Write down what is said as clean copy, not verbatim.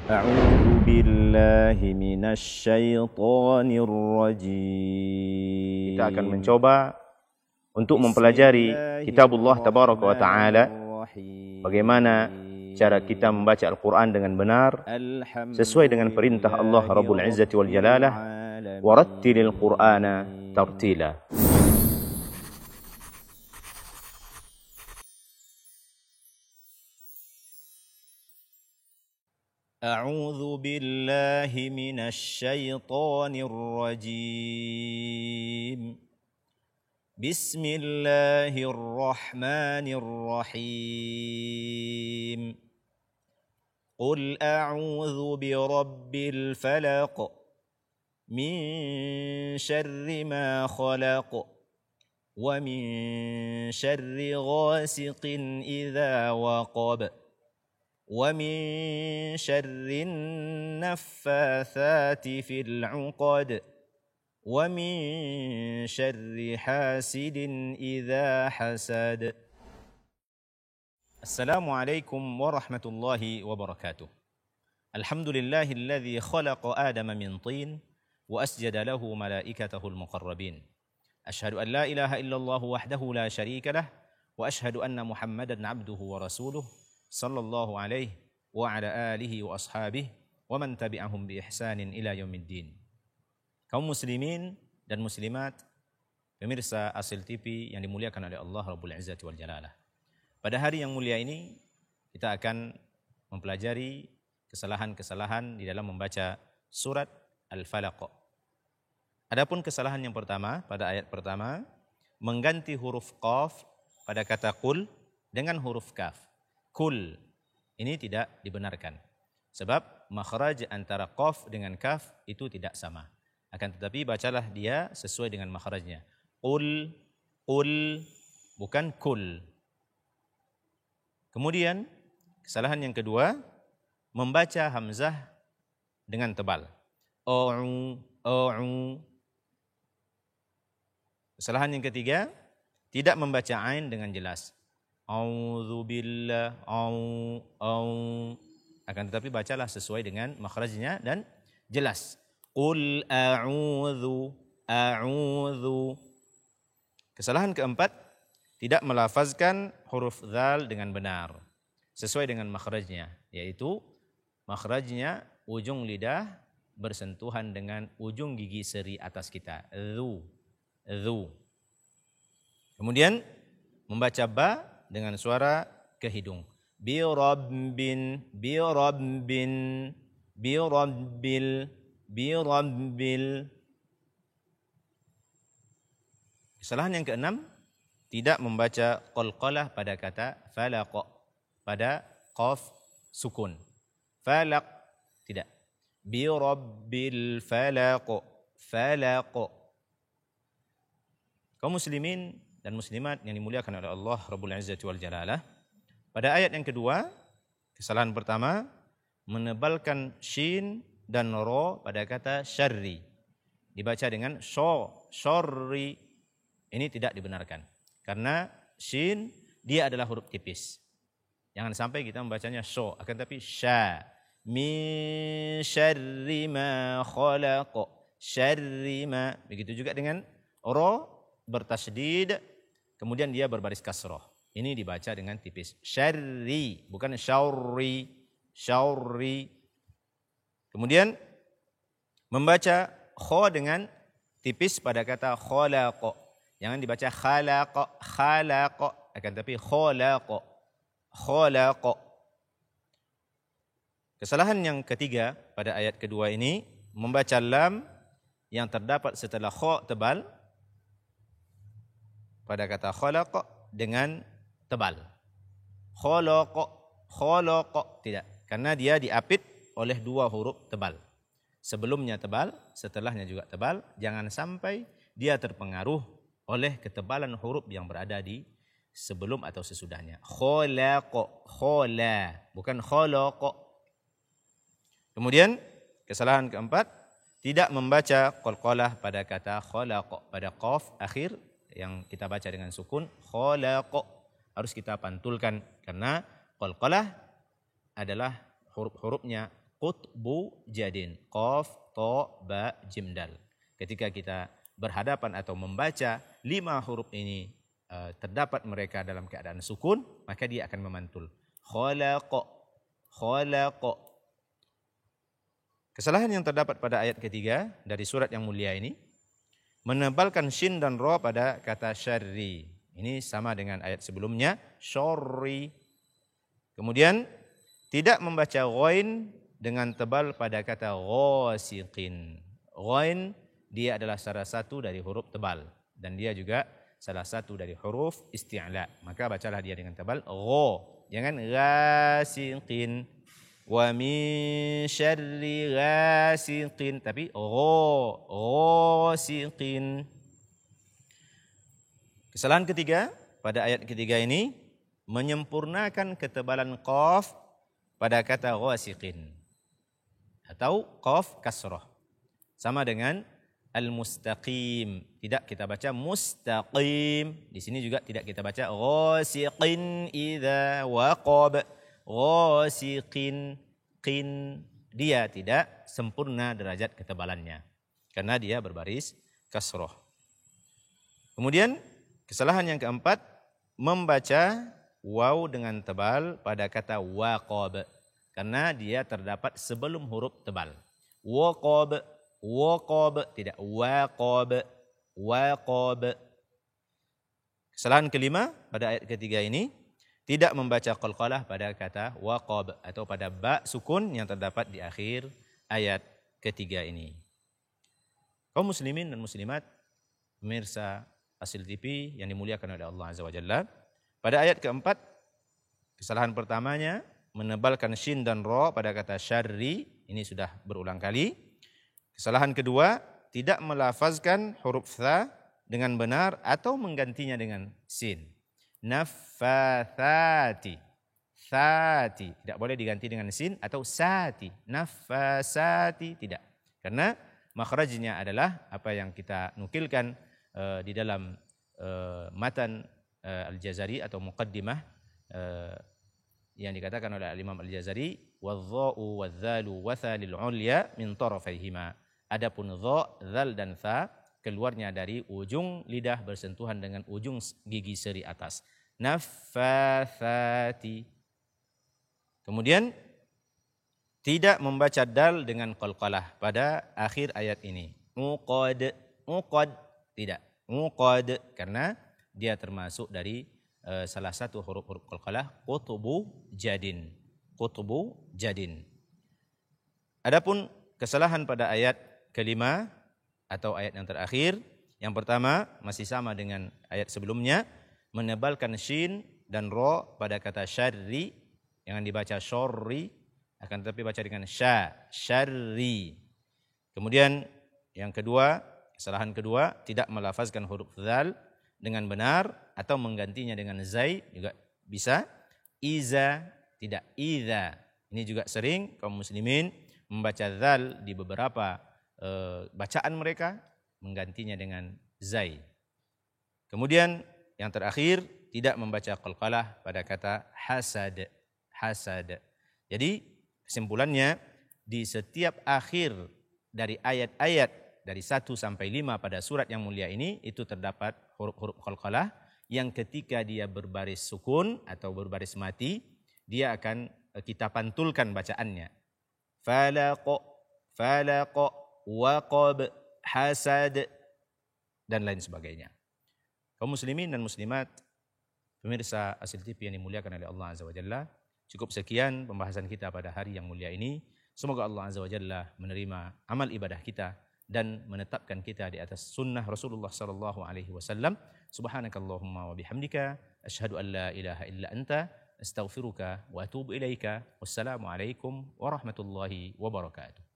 أعوذ بالله من الشيطان الرجيم. Kita akan mencoba untuk mempelajari kitabullah tabaraka wa ta'ala, bagaimana cara kita membaca Al-Quran dengan benar sesuai dengan perintah Allah Rabbul Izzati wal Jalalah, warattilil Qur'ana tartila. أعوذ بالله من الشيطان الرجيم. بسم الله الرحمن الرحيم. قل أعوذ برب الفلق من شر ما خلق ومن شر غاسق إذا وقب ومن شر النفاثات في العقد ومن شر حاسد إذا حسد. السلام عليكم ورحمة الله وبركاته. الحمد لله الذي خلق آدم من طين وأسجد له ملائكته المقربين. أشهد أن لا إله إلا الله وحده لا شريك له وأشهد أن محمدا عبده ورسوله sallallahu alaihi wa ala alihi wa ashabihi wa man tabi'ahum bi ihsanin ila yaumiddin. Kaum muslimin dan muslimat, pemirsa Asil TV yang dimuliakan oleh Allah Rabbul Izzati wal Jalalah. Pada hari yang mulia ini kita akan mempelajari kesalahan-kesalahan di dalam membaca surat Al-Falaq. Adapun kesalahan yang pertama pada ayat pertama, mengganti huruf qaf pada kata qul dengan huruf kaf. Kul, ini tidak dibenarkan. Sebab makhraj antara qaf dengan kaf itu tidak sama. Akan tetapi bacalah dia sesuai dengan makhrajnya. Qul, bukan kul. Kemudian kesalahan yang kedua, membaca hamzah dengan tebal. O'u. Kesalahan yang ketiga, tidak membaca ain dengan jelas. A'udzubillah, akan tetapi bacalah sesuai dengan makhrajnya dan jelas. Qul a'udzu. Kesalahan keempat, tidak melafazkan huruf dzal dengan benar sesuai dengan makhrajnya, yaitu makhrajnya ujung lidah bersentuhan dengan ujung gigi seri atas kita. Dzu. Kemudian membaca ba dengan suara ke hidung. Bi rabbil. Kesalahan yang keenam, tidak membaca qalqalah pada kata falaq, pada qaf sukun. Falaq, tidak. Bi rabbil falaq. Kaum muslimin dan muslimat yang dimuliakan oleh Allah Rabbul Izzati wal Jalalah. Pada ayat yang kedua, kesalahan pertama, menebalkan shin dan ro pada kata syarri. Dibaca dengan syarri. Ini tidak dibenarkan. Karena shin, dia adalah huruf tipis. Jangan sampai kita membacanya sho, akan tapi sya. Min syarri ma khalaq. Syarri ma. Begitu juga dengan ro bertasydid, kemudian dia berbaris kasroh. Ini dibaca dengan tipis. Syarri, bukan syarri. Kemudian membaca kho dengan tipis pada kata khalaq. Jangan dibaca khalaq, akan tapi khalaq. Kesalahan yang ketiga pada ayat kedua ini, membaca lam yang terdapat setelah kho tebal pada kata khalaq dengan tebal. Khalaq, tidak. Karena dia diapit oleh dua huruf tebal. Sebelumnya tebal, setelahnya juga tebal. Jangan sampai dia terpengaruh oleh ketebalan huruf yang berada di sebelum atau sesudahnya. Khalaq, bukan khalaq. Kemudian kesalahan keempat, tidak membaca qalqalah pada kata khalaq, pada qaf akhir yang kita baca dengan sukun, khalaq. Harus kita pantulkan karena qalqalah adalah huruf-hurufnya qutbu jadin. Qaf, ta, ba, jim, dal. Ketika kita berhadapan atau membaca 5 huruf ini terdapat mereka dalam keadaan sukun, maka dia akan memantul. Khalaqa, khalaqa. Kesalahan yang terdapat pada ayat ketiga dari surat yang mulia ini, menebalkan shin dan ro pada kata syarri. Ini sama dengan ayat sebelumnya, syarri. Kemudian tidak membaca ghain dengan tebal pada kata ghasiqin. Ghain dia adalah salah satu dari huruf tebal dan dia juga salah satu dari huruf isti'la. Maka bacalah dia dengan tebal gha. Jangan ghasiqin. Wa min syarri ghasiqin, tapi ghasiqin. Kesalahan ketiga pada ayat ketiga ini menyempurnakan ketebalan qaf pada kata ghasiqin atau qaf kasrah. Sama dengan al-mustaqim. Tidak kita baca mustaqim. Di sini juga tidak kita baca ghasiqin idza waqab. Ghasiqin, qin, dia tidak sempurna derajat ketebalannya karena dia berbaris kasroh. Kemudian kesalahan yang keempat, membaca waw dengan tebal pada kata waqab karena dia terdapat sebelum huruf tebal. Waqab, waqab, tidak waqab, waqab. Kesalahan kelima pada ayat ketiga ini, tidak membaca qalqalah pada kata waqab atau pada ba sukun yang terdapat di akhir ayat ketiga ini. Kaum muslimin dan muslimat, pemirsa Asil TV yang dimuliakan oleh Allah Azza wa Jalla. Pada ayat keempat, kesalahan pertamanya menebalkan shin dan ro pada kata syarri, ini sudah berulang kali. Kesalahan kedua, tidak melafazkan huruf tha dengan benar atau menggantinya dengan sin. Naffathati, thati, tidak boleh diganti dengan sin atau sati. Naffasati, tidak. Karena makhrajnya adalah apa yang kita nukilkan di dalam matan Al-Jazari atau muqaddimah yang dikatakan oleh Al-Imam Al-Jazari, wadh-dha'u wadh-dhalu wa thalil ulya min tarafayhima. Adapun dha, dzal dan tha keluarnya dari ujung lidah bersentuhan dengan ujung gigi seri atas. Naffathati. Kemudian tidak membaca dal dengan qalqalah pada akhir ayat ini. Uqad, uqad, tidak. Uqad karena dia termasuk dari salah satu huruf-huruf qalqalah, qutbu jadin. Qutbu jadin. Adapun kesalahan pada ayat kelima atau ayat yang terakhir, yang pertama masih sama dengan ayat sebelumnya, menebalkan shin dan ro pada kata syarri, jangan dibaca syarri, akan tetapi baca dengan sya, syarri. Kemudian yang kedua, kesalahan kedua, tidak melafazkan huruf dzal dengan benar atau menggantinya dengan zai juga bisa. Iza, tidak iza. Ini juga sering kaum muslimin membaca dzal di beberapa bacaan mereka, menggantinya dengan zai. Kemudian yang terakhir, tidak membaca qalqalah pada kata hasad, hasad. Jadi kesimpulannya, di setiap akhir dari ayat-ayat dari 1 sampai 5 pada surat yang mulia ini, itu terdapat huruf-huruf qalqalah yang ketika dia berbaris sukun atau berbaris mati, dia akan kita pantulkan bacaannya. Falaq, falaq, waqab, hasad, dan lain sebagainya. Kaum muslimin dan muslimat, pemirsa Asil TV yang dimuliakan oleh Allah Azza wa Jalla, cukup sekian pembahasan kita pada hari yang mulia ini. Semoga Allah Azza wa Jalla menerima amal ibadah kita dan menetapkan kita di atas sunnah Rasulullah sallallahu alaihi wasallam. Subhanakallahumma wa bihamdika asyhadu an la ilaha illa anta astaghfiruka wa atubu ilaika. Wassalamu alaikum warahmatullahi wabarakatuh.